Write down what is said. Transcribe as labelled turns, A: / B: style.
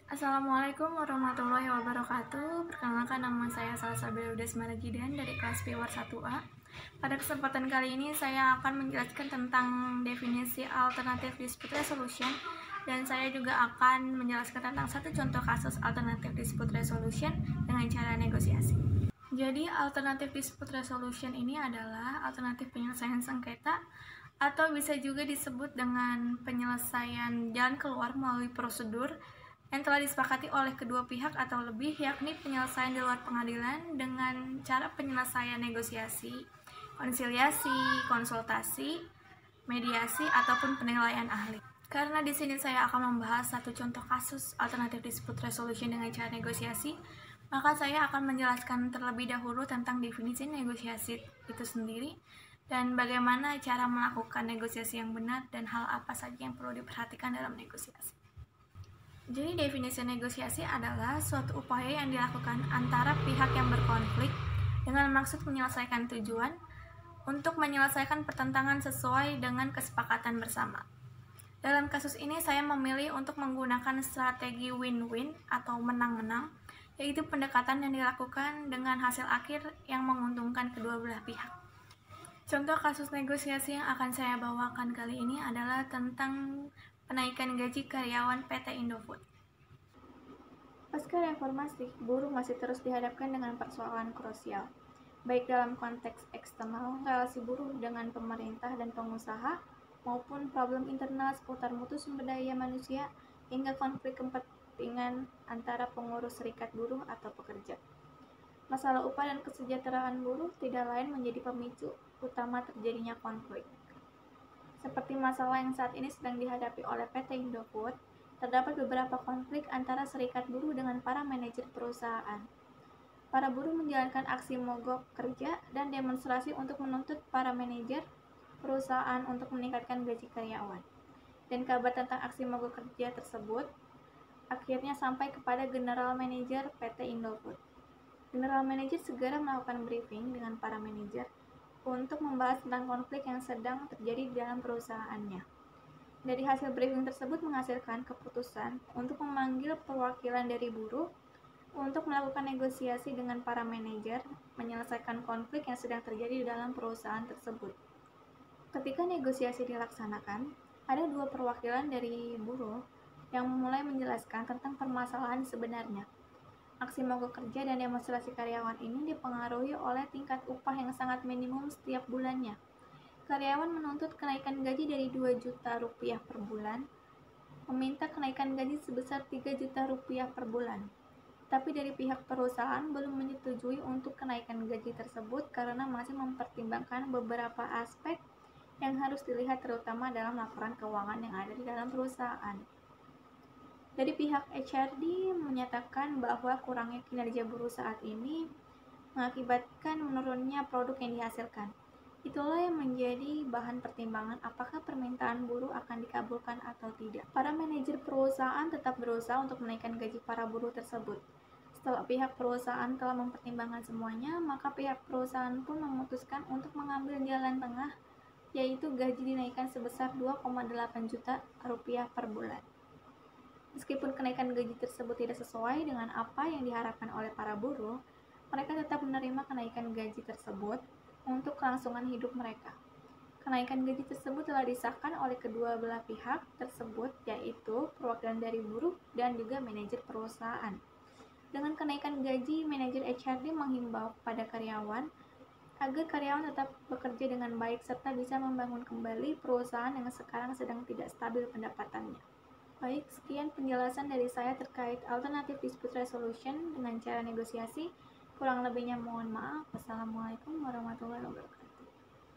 A: Assalamualaikum warahmatullahi wabarakatuh. Perkenalkan, nama saya Salsabila Desmarajidan dari kelas Piwar 1A. Pada kesempatan kali ini saya akan menjelaskan tentang definisi alternatif dispute resolution, dan saya juga akan menjelaskan tentang satu contoh kasus alternatif dispute resolution dengan cara negosiasi. Jadi alternatif dispute resolution ini adalah alternatif penyelesaian sengketa, atau bisa juga disebut dengan penyelesaian jalan keluar melalui prosedur yang telah disepakati oleh kedua pihak atau lebih, yakni penyelesaian di luar pengadilan dengan cara penyelesaian negosiasi, konsiliasi, konsultasi, mediasi, ataupun penilaian ahli. Karena di sini saya akan membahas satu contoh kasus alternatif dispute resolution dengan cara negosiasi, maka saya akan menjelaskan terlebih dahulu tentang definisi negosiasi itu sendiri dan bagaimana cara melakukan negosiasi yang benar dan hal apa saja yang perlu diperhatikan dalam negosiasi. Jadi definisi negosiasi adalah suatu upaya yang dilakukan antara pihak yang berkonflik dengan maksud menyelesaikan tujuan untuk menyelesaikan pertentangan sesuai dengan kesepakatan bersama. Dalam kasus ini saya memilih untuk menggunakan strategi win-win atau menang-menang, yaitu pendekatan yang dilakukan dengan hasil akhir yang menguntungkan kedua belah pihak. Contoh kasus negosiasi yang akan saya bawakan kali ini adalah tentang penaikan gaji karyawan PT Indofood. Pasca reformasi, buruh masih terus dihadapkan dengan persoalan krusial, baik dalam konteks eksternal, relasi buruh dengan pemerintah dan pengusaha, maupun problem internal seputar mutu sumber daya manusia, hingga konflik kepentingan antara pengurus serikat buruh atau pekerja. Masalah upah dan kesejahteraan buruh tidak lain menjadi pemicu utama terjadinya konflik. Seperti masalah yang saat ini sedang dihadapi oleh PT Indofood, terdapat beberapa konflik antara serikat buruh dengan para manajer perusahaan. Para buruh menjalankan aksi mogok kerja dan demonstrasi untuk menuntut para manajer perusahaan untuk meningkatkan gaji karyawan. Dan kabar tentang aksi mogok kerja tersebut akhirnya sampai kepada General Manager PT Indofood. General Manager segera melakukan briefing dengan para manajer untuk membahas tentang konflik yang sedang terjadi di dalam perusahaannya. Dari hasil briefing tersebut menghasilkan keputusan untuk memanggil perwakilan dari buruh untuk melakukan negosiasi dengan para manajer menyelesaikan konflik yang sedang terjadi di dalam perusahaan tersebut. Ketika negosiasi dilaksanakan, ada dua perwakilan dari buruh yang mulai menjelaskan tentang permasalahan sebenarnya. Aksi mogok kerja dan demonstrasi karyawan ini dipengaruhi oleh tingkat upah yang sangat minimum setiap bulannya. Karyawan menuntut kenaikan gaji dari 2 juta rupiah per bulan, meminta kenaikan gaji sebesar 3 juta rupiah per bulan. Tapi dari pihak perusahaan belum menyetujui untuk kenaikan gaji tersebut karena masih mempertimbangkan beberapa aspek yang harus dilihat terutama dalam laporan keuangan yang ada di dalam perusahaan. Dari pihak HRD menyatakan bahwa kurangnya kinerja buruh saat ini mengakibatkan menurunnya produk yang dihasilkan. Itulah yang menjadi bahan pertimbangan apakah permintaan buruh akan dikabulkan atau tidak. Para manajer perusahaan tetap berusaha untuk menaikkan gaji para buruh tersebut. Setelah pihak perusahaan telah mempertimbangkan semuanya, maka pihak perusahaan pun memutuskan untuk mengambil jalan tengah, yaitu gaji dinaikkan sebesar 2,8 juta rupiah per bulan. Meskipun kenaikan gaji tersebut tidak sesuai dengan apa yang diharapkan oleh para buruh, mereka tetap menerima kenaikan gaji tersebut untuk kelangsungan hidup mereka. Kenaikan gaji tersebut telah disahkan oleh kedua belah pihak tersebut, yaitu perwakilan dari buruh dan juga manajer perusahaan. Dengan kenaikan gaji, manajer HRD menghimbau pada karyawan agar karyawan tetap bekerja dengan baik serta bisa membangun kembali perusahaan yang sekarang sedang tidak stabil pendapatannya. Baik, sekian penjelasan dari saya terkait alternatif dispute resolution dengan cara negosiasi. Kurang lebihnya mohon maaf. Wassalamualaikum warahmatullahi wabarakatuh.